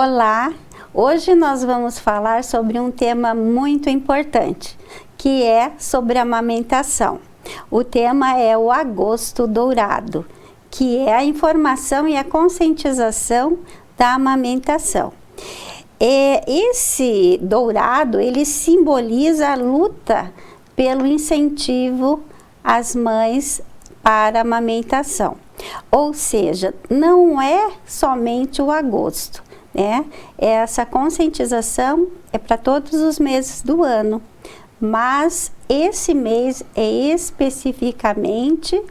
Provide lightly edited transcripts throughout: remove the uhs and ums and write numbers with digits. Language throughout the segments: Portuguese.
Olá, hoje nós vamos falar sobre um tema muito importante, que é sobre a amamentação. O tema é o agosto dourado, que é a informação e a conscientização da amamentação. Esse dourado, ele simboliza a luta pelo incentivo às mães para a amamentação. Ou seja, não é somente o agosto, né? Essa conscientização é para todos os meses do ano, mas esse mês é especificamente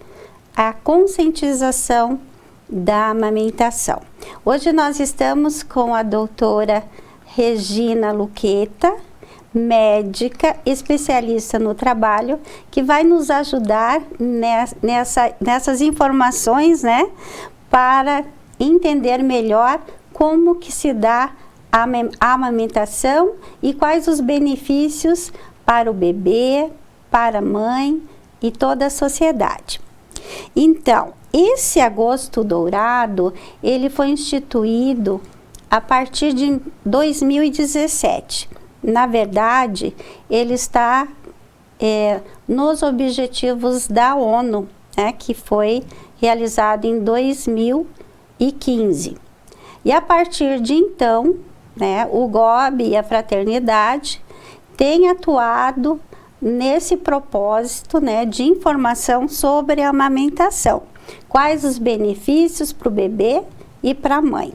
a conscientização da amamentação. Hoje nós estamos com a doutora Regina Luqueta, médica, especialista no trabalho, que vai nos ajudar nessas informações, né, para entender melhor como que se dá a amamentação e quais os benefícios para o bebê, para a mãe e toda a sociedade. Então, esse agosto dourado, ele foi instituído a partir de 2017. Na verdade, ele está nos objetivos da ONU, né, que foi realizado em 2015. E a partir de então, né, o GOB e a Fraternidade têm atuado nesse propósito, né, de informação sobre a amamentação. Quais os benefícios para o bebê e para a mãe.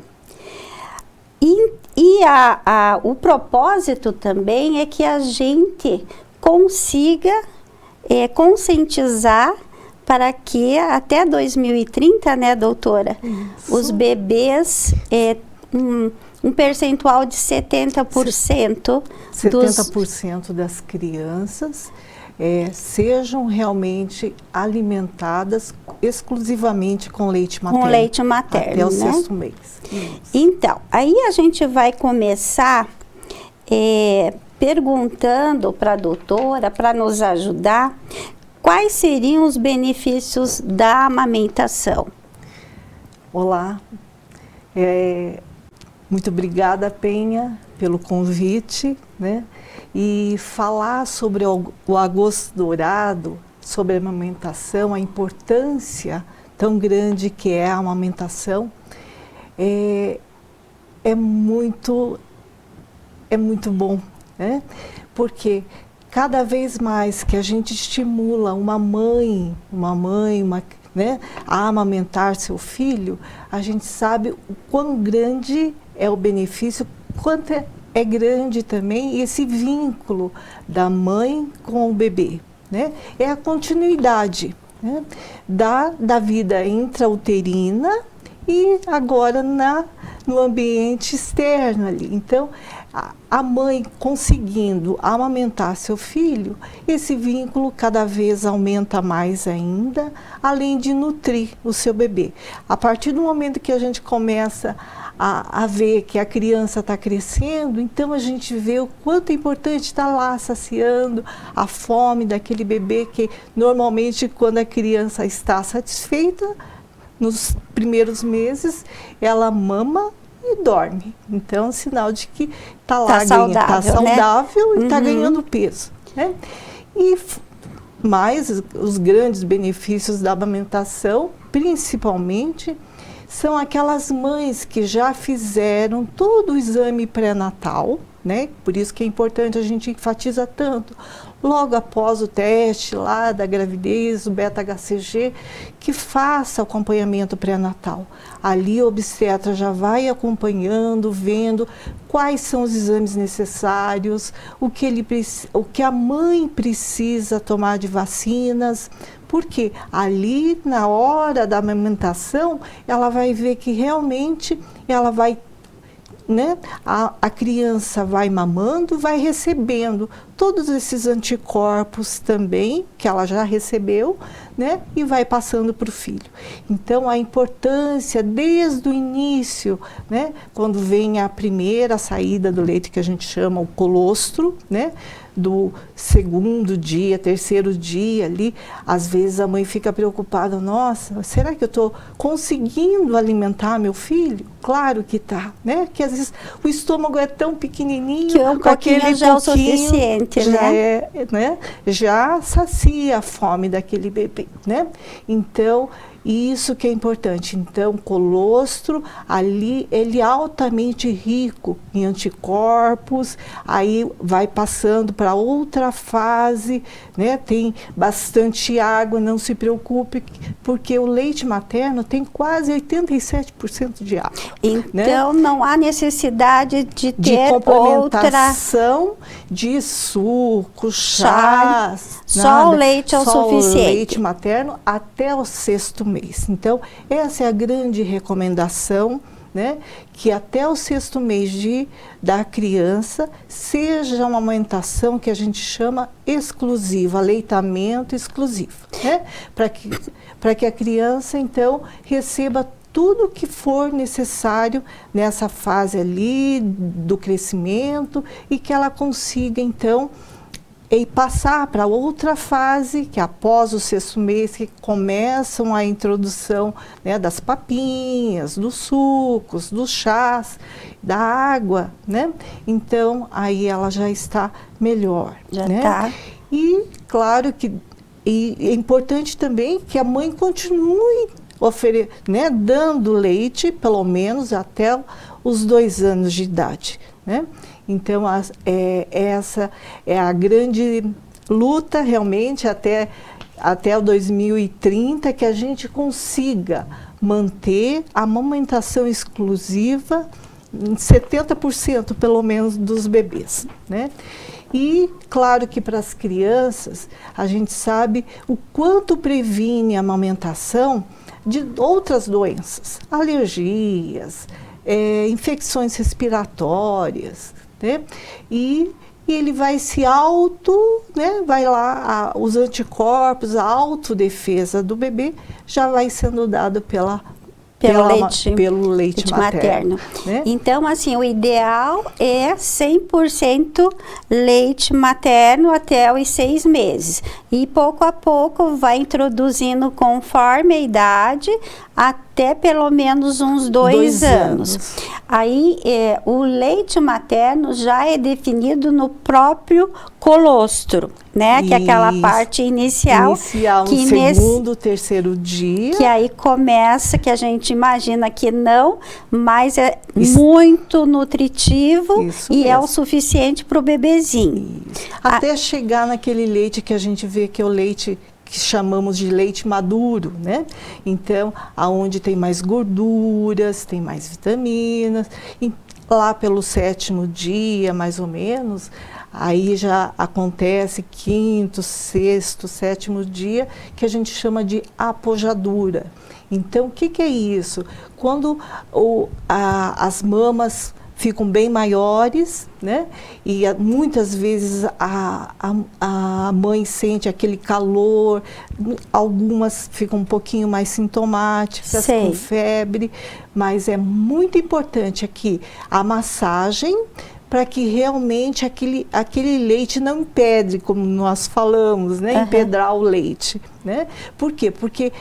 O propósito também é que a gente consiga conscientizar para que até 2030, né, doutora, isso, os bebês, um percentual de 70%. 70% das crianças sejam realmente alimentadas exclusivamente com leite materno. Com leite materno, até o né? 6º mês. Isso. Então, aí a gente vai começar perguntando para a doutora, para nos ajudar, quais seriam os benefícios da amamentação? Olá, muito obrigada, Penha, pelo convite, né? E falar sobre o agosto dourado, sobre a amamentação, a importância tão grande que é a amamentação, é muito bom, né? Porque cada vez mais que a gente estimula uma mãe, né, a amamentar seu filho, a gente sabe o quão grande é o benefício, quanto é grande também esse vínculo da mãe com o bebê, né? É a continuidade, né, da vida intrauterina e agora no ambiente externo ali. Então, a mãe conseguindo amamentar seu filho, esse vínculo cada vez aumenta mais ainda, além de nutrir o seu bebê. A partir do momento que a gente começa a ver que a criança está crescendo, então a gente vê o quanto é importante estar lá saciando a fome daquele bebê, que normalmente quando a criança está satisfeita, nos primeiros meses, ela mama e dorme. Então, é sinal de que está lá, está saudável, né? E está ganhando peso, né? E mais os grandes benefícios da amamentação, principalmente, são aquelas mães que já fizeram todo o exame pré-natal, né? Por isso que é importante, a gente enfatiza tanto, logo após o teste lá da gravidez, o beta-HCG, que faça o acompanhamento pré-natal. Ali o obstetra já vai acompanhando, vendo quais são os exames necessários, o que a mãe precisa tomar de vacinas, porque ali na hora da amamentação, ela vai ver que realmente ela vai, né, a criança vai mamando, vai recebendo todos esses anticorpos também, que ela já recebeu, né? E vai passando para o filho. Então, a importância desde o início, né? Quando vem a primeira saída do leite, que a gente chama o colostro, né? Do segundo dia, terceiro dia ali, às vezes a mãe fica preocupada, nossa, será que eu estou conseguindo alimentar meu filho? Claro que tá, né? Que às vezes o estômago é tão pequenininho, que um pouquinho já é o suficiente, já né? né? Já sacia a fome daquele bebê, né? Então, isso que é importante. Então, colostro, ali, ele é altamente rico em anticorpos, aí vai passando para outra fase, né? Tem bastante água, não se preocupe, porque o leite materno tem quase 87% de água. Então, né? não há necessidade de ter complementação de suco, chás, só o leite é o suficiente. Só o leite materno até o 6º mês. Então, essa é a grande recomendação, né? Que até o 6º mês da criança seja uma amamentação que a gente chama exclusiva, aleitamento exclusivo, né? Para que a criança, então, receba tudo que for necessário nessa fase ali do crescimento e que ela consiga, então, passar para outra fase, que após o 6º mês, que começam a introdução, né, das papinhas, dos sucos, dos chás, da água, né? Então, aí ela já está melhor. Já né? tá. E, claro que é importante também que a mãe continue né, dando leite, pelo menos até os 2 anos de idade, né? Então, essa é a grande luta, realmente, até o 2030, que a gente consiga manter a amamentação exclusiva em 70%, pelo menos, dos bebês, né? E, claro que para as crianças, a gente sabe o quanto previne a amamentação de outras doenças, alergias, infecções respiratórias, né? E ele vai se né? Vai lá, os anticorpos, a autodefesa do bebê já vai sendo dado pelo leite materno. Né? Então, assim, o ideal é 100% leite materno até os 6 meses. E pouco a pouco vai introduzindo conforme a idade, até pelo menos uns 2 anos. Aí, o leite materno já é definido no próprio colostro, né? Isso. Que é aquela parte inicial. Que no segundo, terceiro dia. Que aí começa, que a gente imagina que não, mas é muito nutritivo e é o suficiente para o bebezinho. Até chegar naquele leite que a gente vê que é o leite que chamamos de leite maduro, né? Então, aonde tem mais gorduras, tem mais vitaminas, e lá pelo 7º dia, mais ou menos, aí já acontece 5º, 6º, 7º dia, que a gente chama de apojadura. Então, o que é isso? Quando as mamas ficam bem maiores, né? E muitas vezes a mãe sente aquele calor, algumas ficam um pouquinho mais sintomáticas, com febre, mas é muito importante aqui a massagem, para que realmente aquele leite não empedre, como nós falamos, né? Empedrar o leite, né? Por quê? Porque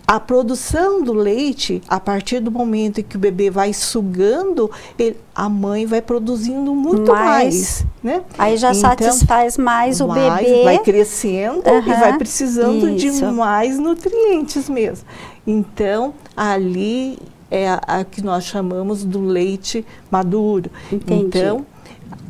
a produção do leite, a partir do momento em que o bebê vai sugando, a mãe vai produzindo muito mais, né? Aí já então, satisfaz mais o bebê. Vai crescendo e vai precisando de mais nutrientes mesmo. Então, ali é a que nós chamamos do leite maduro. Entendi. Então,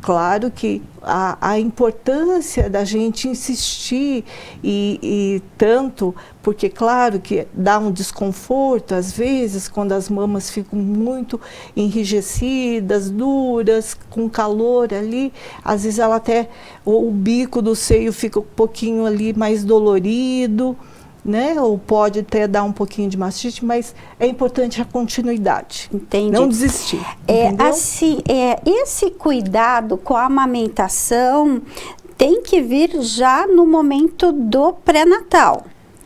claro que a importância da gente insistir e tanto, porque claro que dá um desconforto às vezes quando as mamas ficam muito enrijecidas, duras, com calor ali, às vezes ela até, o bico do seio fica um pouquinho ali mais dolorido, né? Ou pode até dar um pouquinho de mastite, mas é importante a continuidade. Entendi. Não desistir. Assim, esse cuidado com a amamentação tem que vir já no momento do pré-natal.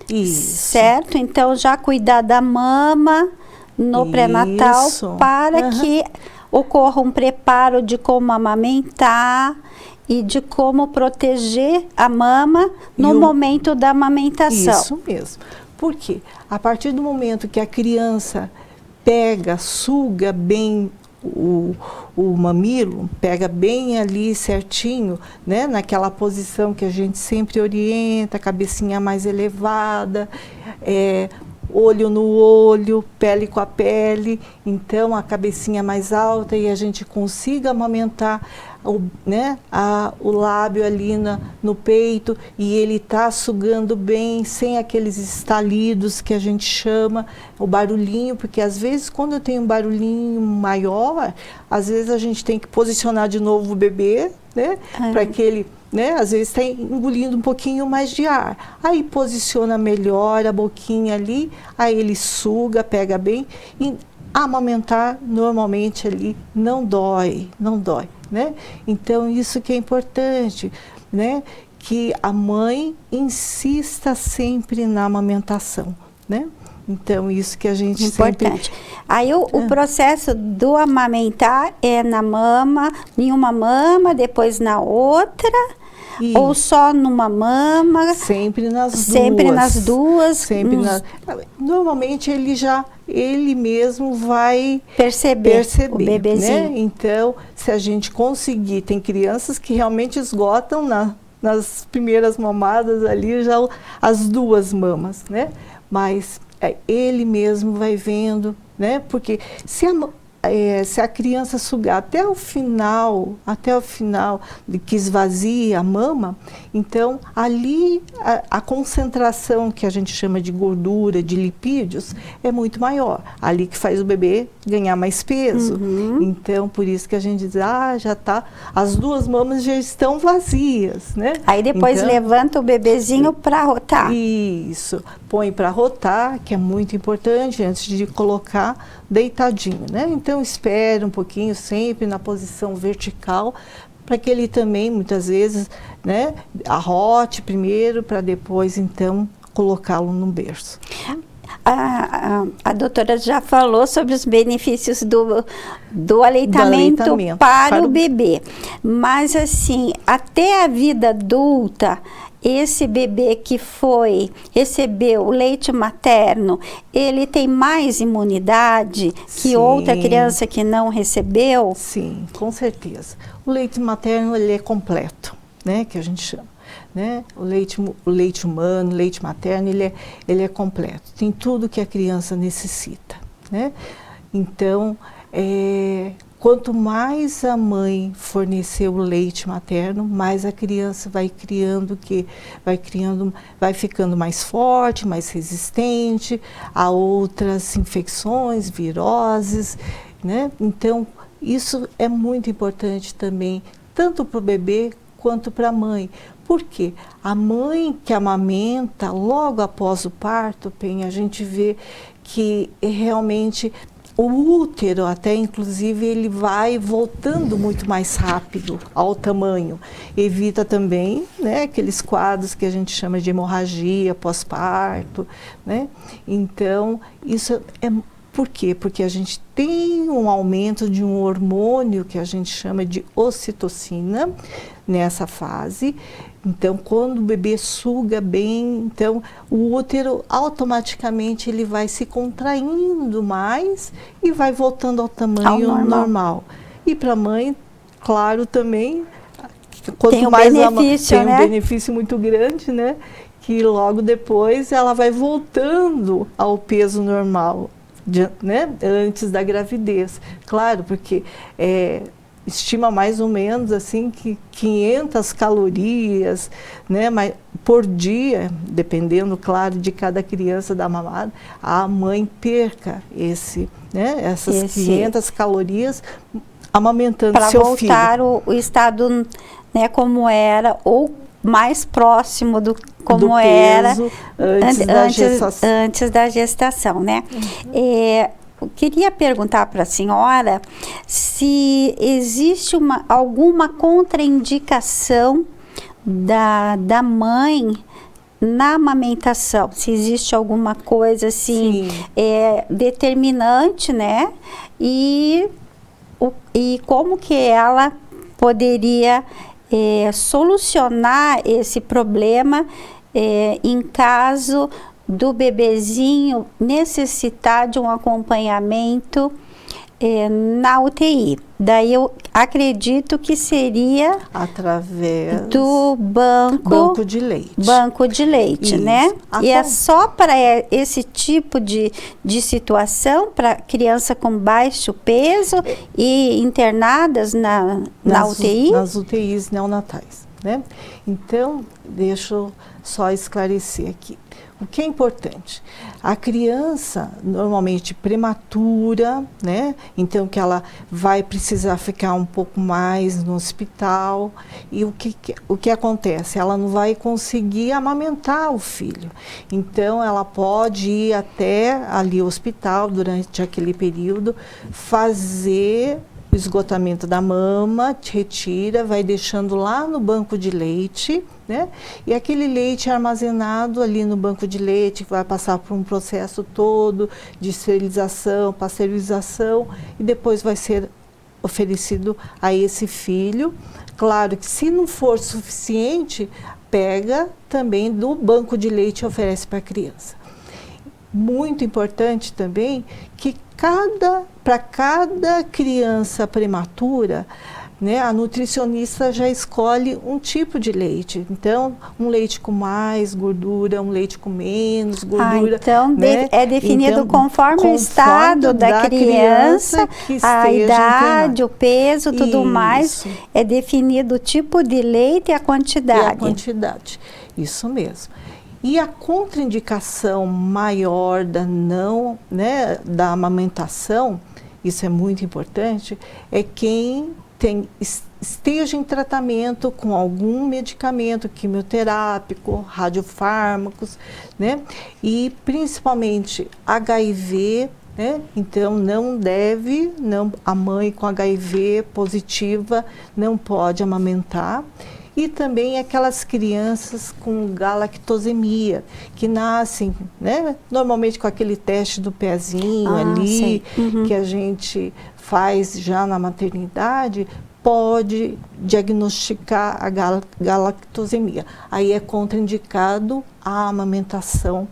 Isso. Certo? Então, já cuidar da mama no pré-natal para que ocorra um preparo de como amamentar e de como proteger a mama no momento da amamentação. Isso mesmo. Por quê? A partir do momento que a criança suga bem o mamilo, pega bem ali certinho, né? Naquela posição que a gente sempre orienta, cabecinha mais elevada, olho no olho, pele com a pele, então a cabecinha mais alta e a gente consiga amamentar o lábio ali no peito e ele está sugando bem, sem aqueles estalidos que a gente chama, o barulhinho, porque às vezes quando eu tenho um barulhinho maior, às vezes a gente tem que posicionar de novo o bebê, né? Para que ele, às vezes está engolindo um pouquinho mais de ar. Aí posiciona melhor a boquinha ali, aí ele suga, pega bem e amamentar normalmente ali não dói, né? Então isso que é importante, né? Que a mãe insista sempre na amamentação, né? Então isso que a gente importante. Aí o processo do amamentar é na mama, em uma mama, depois na outra. Isso. Ou só numa mama? Sempre nas duas. Sempre nas duas. Sempre normalmente ele mesmo vai perceber o bebezinho. Né? Então, se a gente conseguir, tem crianças que realmente esgotam nas primeiras mamadas ali já as duas mamas, né? Mas ele mesmo vai vendo, né? Porque se a criança sugar até o final de que esvazia a mama, então ali a concentração que a gente chama de gordura, de lipídios, é muito maior. Ali que faz o bebê ganhar mais peso. Então, por isso que a gente diz, já tá, as duas mamas já estão vazias, né? Aí depois levanta o bebezinho para rotar. Isso, põe para rotar, que é muito importante, antes de colocar deitadinho, né? Então, espera um pouquinho, sempre na posição vertical, para que ele também, muitas vezes, né, arrote primeiro, para depois, então, colocá-lo no berço. A doutora já falou sobre os benefícios do aleitamento para o bebê. Mas, assim, até a vida adulta, esse bebê que recebeu o leite materno, ele tem mais imunidade que outra criança que não recebeu? Sim, com certeza. O leite materno, ele é completo, né, que a gente chama. Né? O leite humano, o leite materno, ele é completo. Tem tudo que a criança necessita, né? Então, quanto mais a mãe fornecer o leite materno, mais a criança vai ficando mais forte, mais resistente a outras infecções, viroses, né? Então, isso é muito importante também, tanto para o bebê quanto para a mãe. Por quê? A mãe que amamenta logo após o parto, a gente vê que realmente o útero, até inclusive, ele vai voltando muito mais rápido ao tamanho. Evita também, né, aqueles quadros que a gente chama de hemorragia pós-parto, né? Então, isso é... Por quê? Porque a gente tem um aumento de um hormônio que a gente chama de ocitocina nessa fase. Então, quando o bebê suga bem, então o útero automaticamente ele vai se contraindo mais e vai voltando ao tamanho normal. E para a mãe, claro, também, quanto mais benefício, tem um benefício muito grande, né? Que logo depois ela vai voltando ao peso normal. Né, antes da gravidez, claro, porque estima mais ou menos assim que 500 calorias, né, por dia, dependendo, claro, de cada criança da mamada, a mãe perca essas 500 calorias amamentando seu filho. Para voltar o estado, né, como era, ou mais próximo do era antes da gestação, né? Eu queria perguntar para a senhora se existe alguma contraindicação da mãe na amamentação, se existe alguma coisa assim determinante, né? E como que ela poderia solucionar esse problema em caso do bebezinho necessitar de um acompanhamento na UTI. Daí eu acredito que seria através do banco de leite. Banco de leite, isso, né? E é só para esse tipo de situação, para criança com baixo peso e internadas na UTI? Nas UTIs neonatais, né? Então, deixa eu só esclarecer aqui. O que é importante? A criança, normalmente prematura, né? Então, que ela vai precisar ficar um pouco mais no hospital. E o que acontece? Ela não vai conseguir amamentar o filho. Então, ela pode ir até ali ao hospital, durante aquele período, fazer o esgotamento da mama, te retira, vai deixando lá no banco de leite, né? E aquele leite é armazenado ali no banco de leite, vai passar por um processo todo de esterilização, pasteurização, e depois vai ser oferecido a esse filho. Claro que se não for suficiente, pega também do banco de leite e oferece para a criança. Muito importante também que para cada criança prematura, né, a nutricionista já escolhe um tipo de leite. Então, um leite com mais gordura, um leite com menos gordura. Então, né? É definido então, conforme o estado da criança a idade, o peso, tudo mais. É definido o tipo de leite e a quantidade. E a quantidade, isso mesmo. E a contraindicação maior da amamentação, isso é muito importante, é quem esteja em tratamento com algum medicamento quimioterápico, radiofármacos, né? E principalmente HIV, né? Então a mãe com HIV positiva não pode amamentar. E também aquelas crianças com galactosemia, que nascem, né, normalmente com aquele teste do pezinho ali, que a gente faz já na maternidade, pode diagnosticar a galactosemia. Aí é contraindicado a amamentação,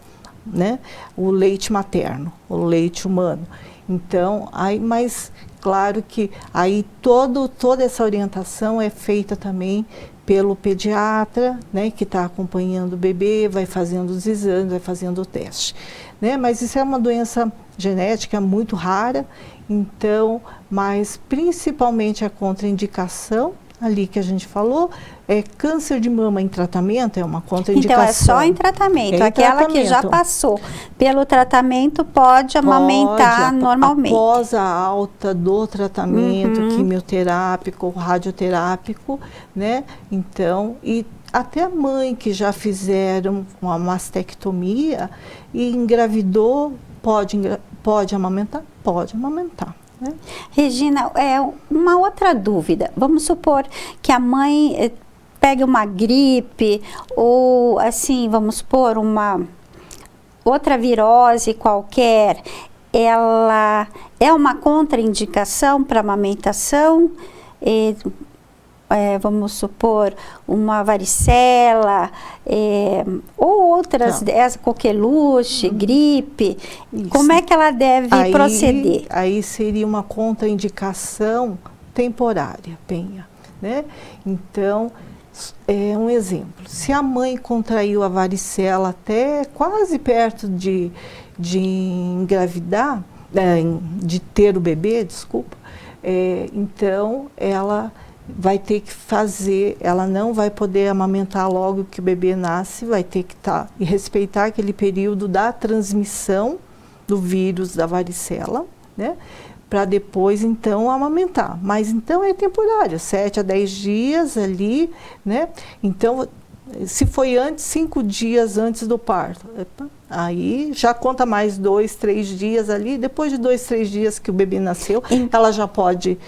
né, o leite materno, o leite humano. Então, mas claro que aí toda essa orientação é feita também pelo pediatra, né, que está acompanhando o bebê, vai fazendo os exames, vai fazendo o teste, né? Mas isso é uma doença genética muito rara, então, mas principalmente a contraindicação ali que a gente falou, câncer de mama em tratamento é uma contraindicação. Então, é só em tratamento. Aquela que já passou pelo tratamento pode amamentar normalmente. Após a alta do tratamento quimioterápico, radioterápico, né? Então, e até a mãe que já fizeram uma mastectomia e engravidou, pode amamentar? Pode amamentar. Regina, uma outra dúvida. Vamos supor que a mãe pegue uma gripe ou, assim, vamos supor, uma outra virose qualquer. Ela é uma contraindicação para amamentação? Vamos supor, uma varicela, ou outras, coqueluche, gripe. Isso. Como é que ela deve proceder? Aí seria uma contraindicação temporária, Penha, né? Então, um exemplo. Se a mãe contraiu a varicela até quase perto de engravidar, de ter o bebê, desculpa, então ela vai ter que ela não vai poder amamentar logo que o bebê nasce, vai ter que e respeitar aquele período da transmissão do vírus da varicela, né? Para depois, então, amamentar. Mas, então, é temporário, 7 a 10 dias ali, né? Então, se foi 5 dias antes do parto, aí já conta mais 2, 3 dias ali. Depois de 2, 3 dias que o bebê nasceu, ela já pode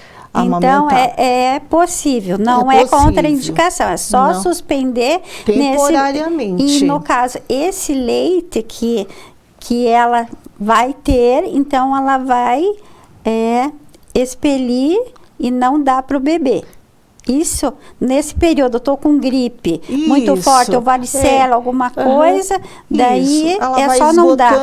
Então, é possível, não é contraindicação, é só suspender temporariamente. E no caso, esse leite que ela vai ter, então ela vai expelir e não dar para o bebê. Isso, nesse período, eu tô com gripe muito forte, ou varicela, alguma coisa, daí ela só não dar.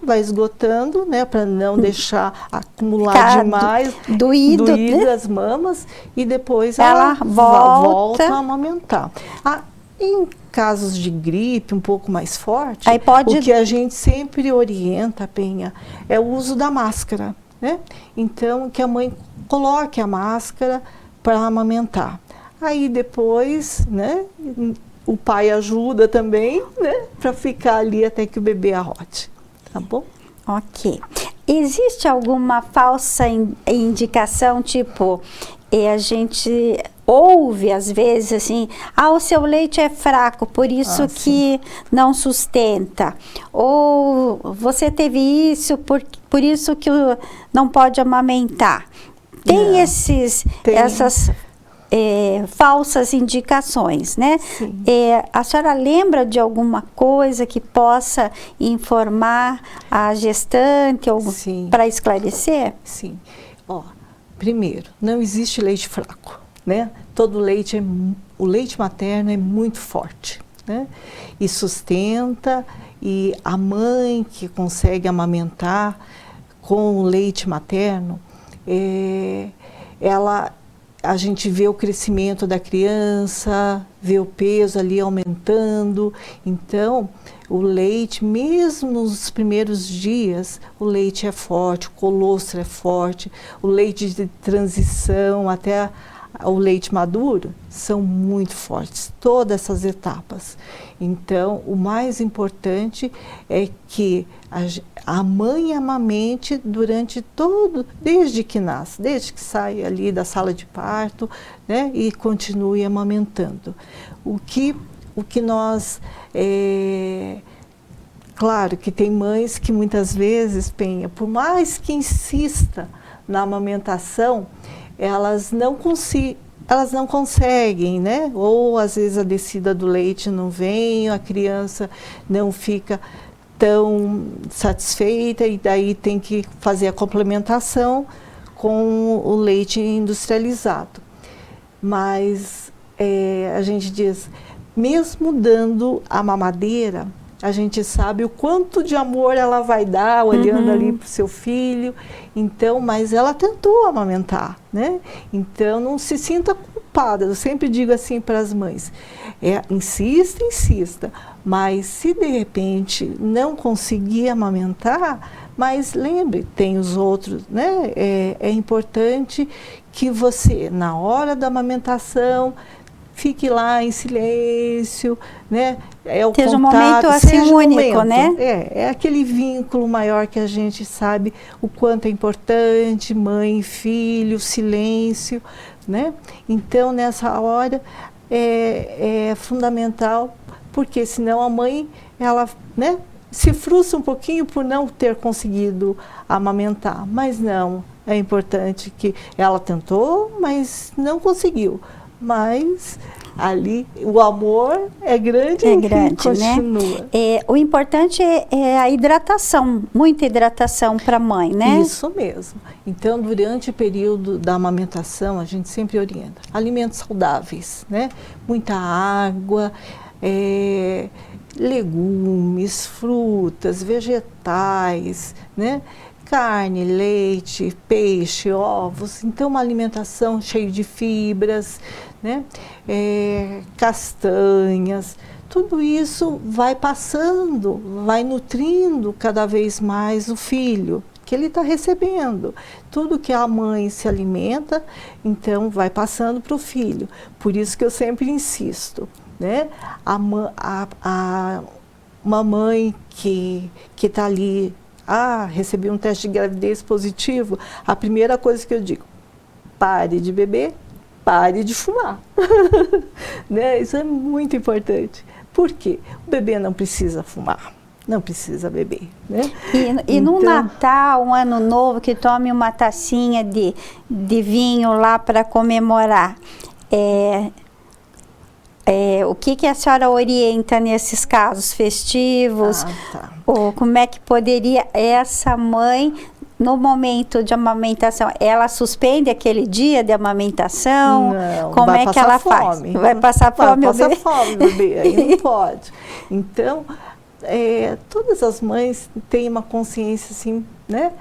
Vai esgotando, né, para não deixar acumular demais, doído as mamas, e depois ela volta a amamentar. Em casos de gripe um pouco mais forte, o que a gente sempre orienta, Penha, é o uso da máscara, né? Então, que a mãe coloque a máscara para amamentar. Aí depois, né, o pai ajuda também, né, para ficar ali até que o bebê arrote, tá bom? Ok. Existe alguma falsa indicação, tipo, a gente ouve às vezes assim, o seu leite é fraco, por isso que não sustenta. Ou você teve isso, por isso que não pode amamentar. Tem essas falsas indicações, né? A senhora lembra de alguma coisa que possa informar a gestante para esclarecer? Sim. Primeiro, não existe leite fraco, né? Todo leite, o leite materno é muito forte, né? E sustenta, e a mãe que consegue amamentar com o leite materno, a gente vê o crescimento da criança, vê o peso ali aumentando. Então, o leite, mesmo nos primeiros dias, o leite é forte, o colostro é forte, o leite de transição até o leite maduro são muito fortes, todas essas etapas. Então, o mais importante é que a mãe amamente desde que nasce, desde que sai ali da sala de parto, né, e continue amamentando. O que nós... Claro que tem mães que muitas vezes, Penha, por mais que insista na amamentação, elas não conseguem, né? Ou às vezes a descida do leite não vem, a criança não fica tão satisfeita e daí tem que fazer a complementação com o leite industrializado. Mas a gente diz, mesmo dando a mamadeira, a gente sabe o quanto de amor ela vai dar olhando ali para o seu filho. Então, mas ela tentou amamentar, né? Então, não se sinta culpada. Eu sempre digo assim para as mães, insista, mas se de repente não conseguir amamentar, mas lembre, tem os outros, né? É importante que você, na hora da amamentação, fique lá em silêncio, né? Seja um momento assim único, né? É aquele vínculo maior que a gente sabe o quanto é importante, mãe, filho, silêncio, né? Então, nessa hora é fundamental, porque senão a mãe, ela, né, se frustra um pouquinho por não ter conseguido amamentar, mas não, é importante que ela tentou, mas não conseguiu. Mas ali o amor é grande e continua. Né? O importante é a hidratação, muita hidratação para a mãe, né? Isso mesmo. Então, durante o período da amamentação, a gente sempre orienta alimentos saudáveis, né? Muita água, legumes, frutas, vegetais, né? Carne, leite, peixe, ovos. Então, uma alimentação cheia de fibras, né? Castanhas. Tudo isso vai passando, vai nutrindo cada vez mais o filho que ele está recebendo. Tudo que a mãe se alimenta, então vai passando para o filho. Por isso que eu sempre insisto, né? Uma mãe que está ali, recebi um teste de gravidez positivo, a primeira coisa que eu digo, pare de beber, pare de fumar. Né? Isso é muito importante. Por quê? O bebê não precisa fumar. não precisa beber, né? E no Natal, um Ano Novo, que tome uma tacinha de vinho lá para comemorar, o que a senhora orienta nesses casos festivos? Tá. Ou como é que poderia essa mãe, no momento de amamentação, ela suspende aquele dia de amamentação? Não, como é que ela faz? Vai passar fome, vai passar fome, bebê, aí não pode. Então, todas as mães têm uma consciência assim, né?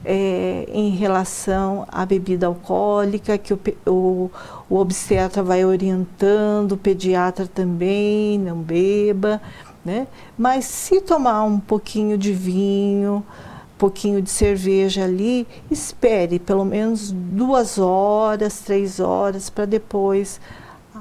Em relação à bebida alcoólica, que o obstetra vai orientando, o pediatra também, não beba, né? Mas se tomar um pouquinho de vinho, um pouquinho de cerveja ali, espere pelo menos 2 horas, 3 horas, para depois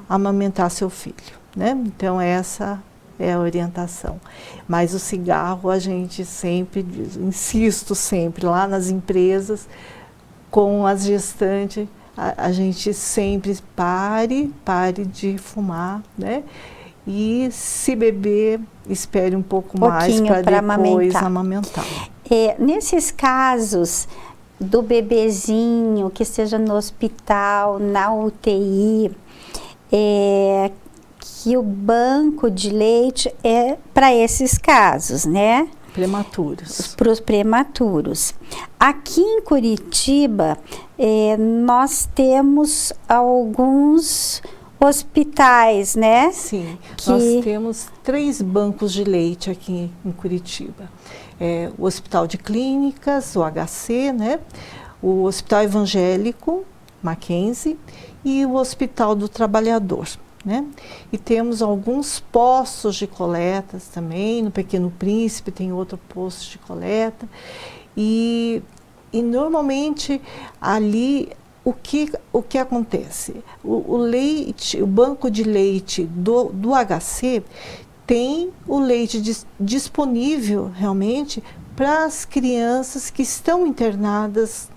amamentar seu filho, né? Então essa é a orientação. Mas o cigarro a gente sempre, insisto sempre, lá nas empresas, com as gestantes, a gente sempre pare de fumar, né? E se beber, espere um pouco mais para depois amamentar. Nesses casos do bebezinho que esteja no hospital, na UTI, que o banco de leite é para esses casos, né? Prematuros. Para os prematuros. Aqui em Curitiba, nós temos alguns hospitais, né? Sim, nós temos 3 bancos de leite aqui em Curitiba. O Hospital de Clínicas, o HC, né? O Hospital Evangélico, Mackenzie, e o Hospital do Trabalhador, né? E temos alguns postos de coletas também, no Pequeno Príncipe tem outro posto de coleta, e normalmente ali o que acontece? O leite, o banco de leite do HC tem o leite disponível realmente para as crianças que estão internadas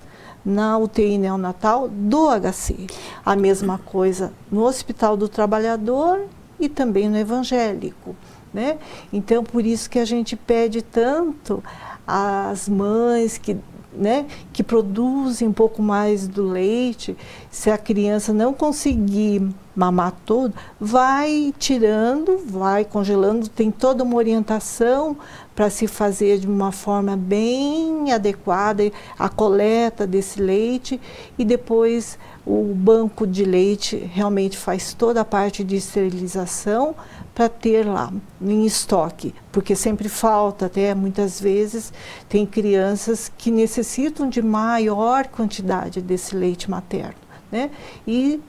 na UTI neonatal do HC. A mesma coisa no Hospital do Trabalhador e também no Evangélico, né? Então, por isso que a gente pede tanto às mães que produzem um pouco mais do leite, se a criança não conseguir mamar todo, vai tirando, vai congelando, tem toda uma orientação para se fazer de uma forma bem adequada a coleta desse leite, e depois o banco de leite realmente faz toda a parte de esterilização para ter lá em estoque, porque sempre falta, até muitas vezes tem crianças que necessitam de maior quantidade desse leite materno, né? E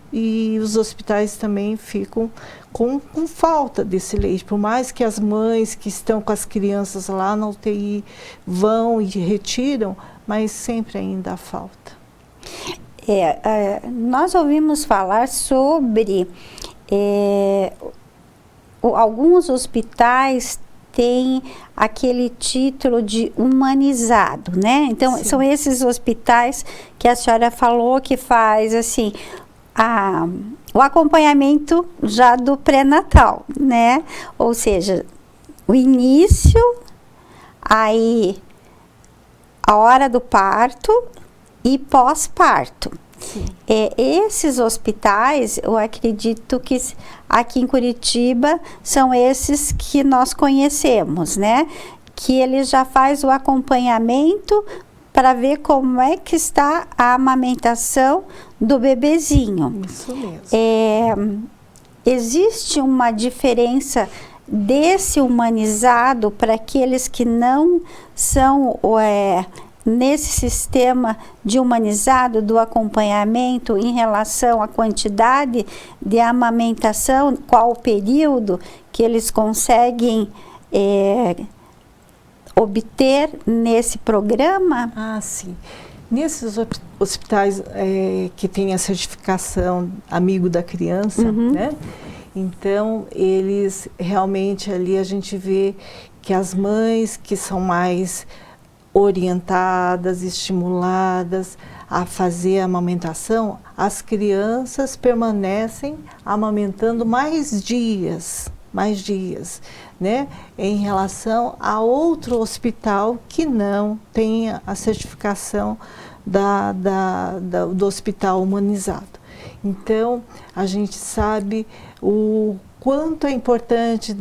os hospitais também ficam com falta desse leite, por mais que as mães que estão com as crianças lá na UTI vão e retiram, mas sempre ainda há falta. Nós ouvimos falar sobre alguns hospitais têm aquele título de humanizado, né? Então, são esses hospitais que a senhora falou que faz, assim, o acompanhamento já do pré-natal, né? Ou seja, o início, aí a hora do parto e pós-parto. Esses hospitais, eu acredito que aqui em Curitiba são esses que nós conhecemos, né? Que ele já faz o acompanhamento para ver como é que está a amamentação do bebezinho. Isso mesmo. Existe uma diferença desse humanizado para aqueles que não são nesse sistema de humanizado do acompanhamento em relação à quantidade de amamentação, qual o período que eles conseguem obter nesse programa? Sim. Nesses hospitais que têm a certificação Amigo da Criança, né? Então, eles realmente ali a gente vê que as mães que são mais orientadas, estimuladas a fazer a amamentação, as crianças permanecem amamentando mais dias, mais dias, né? Em relação a outro hospital que não tenha a certificação do hospital humanizado. Então, a gente sabe o quanto é importante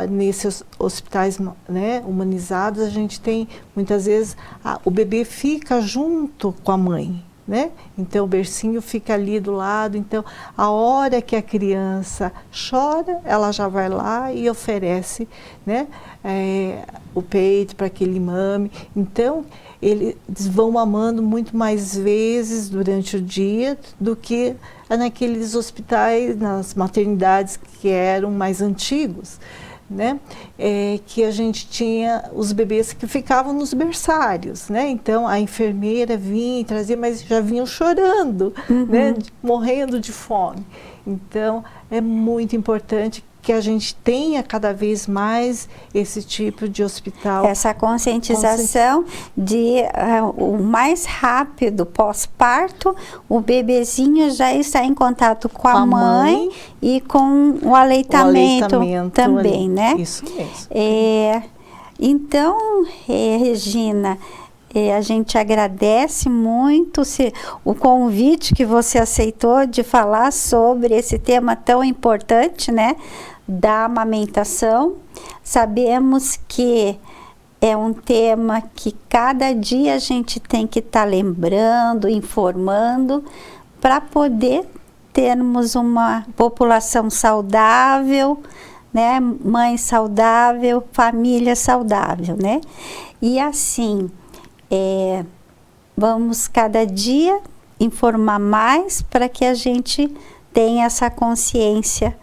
nesses hospitais, né, humanizados. A gente tem, muitas vezes, o bebê fica junto com a mãe, né? Então o bercinho fica ali do lado, então a hora que a criança chora, ela já vai lá e oferece, né, o peito para que ele mame. Então eles vão mamando muito mais vezes durante o dia do que naqueles hospitais, nas maternidades que eram mais antigos, né? Que a gente tinha os bebês que ficavam nos berçários, né? Então a enfermeira vinha e trazia, mas já vinham chorando, né? Morrendo de fome. Então é muito importante que a gente tenha cada vez mais esse tipo de hospital. Essa conscientização de o mais rápido pós-parto, o bebezinho já está em contato com a mãe e com o aleitamento também, ali, né? Isso mesmo. Então, Regina, a gente agradece muito o convite que você aceitou de falar sobre esse tema tão importante, né, da amamentação. Sabemos que é um tema que cada dia a gente tem que estar lembrando, informando, para poder termos uma população saudável, né, mãe saudável, família saudável, né? E assim, vamos cada dia informar mais para que a gente tenha essa consciência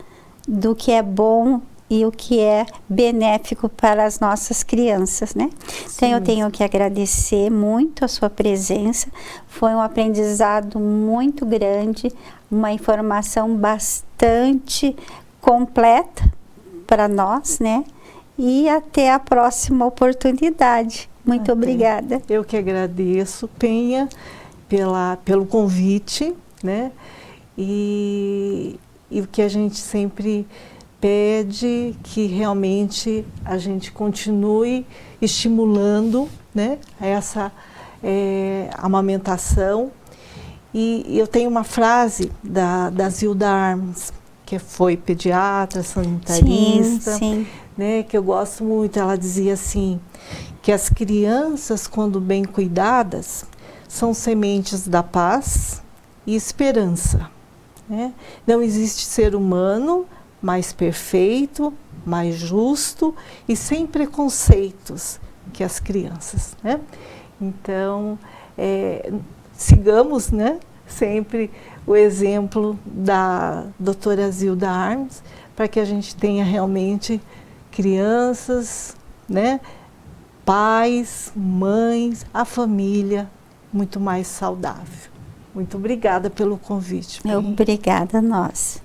do que é bom e o que é benéfico para as nossas crianças, né? Então eu tenho que agradecer muito a sua presença, foi um aprendizado muito grande, uma informação bastante completa para nós, né? E até a próxima oportunidade. Muito obrigada. Eu que agradeço, Penha, pelo convite, né? E o que a gente sempre pede, que realmente a gente continue estimulando, né, essa amamentação. E eu tenho uma frase da Zilda Armas, que foi pediatra, sanitarista, né, que eu gosto muito. Ela dizia assim, que as crianças, quando bem cuidadas, são sementes da paz e esperança, né? Não existe ser humano mais perfeito, mais justo e sem preconceitos que as crianças, né? Então, sigamos, né, sempre o exemplo da doutora Zilda Armas, para que a gente tenha realmente crianças, né, pais, mães, a família muito mais saudável. Muito obrigada pelo convite. Obrigada a nós.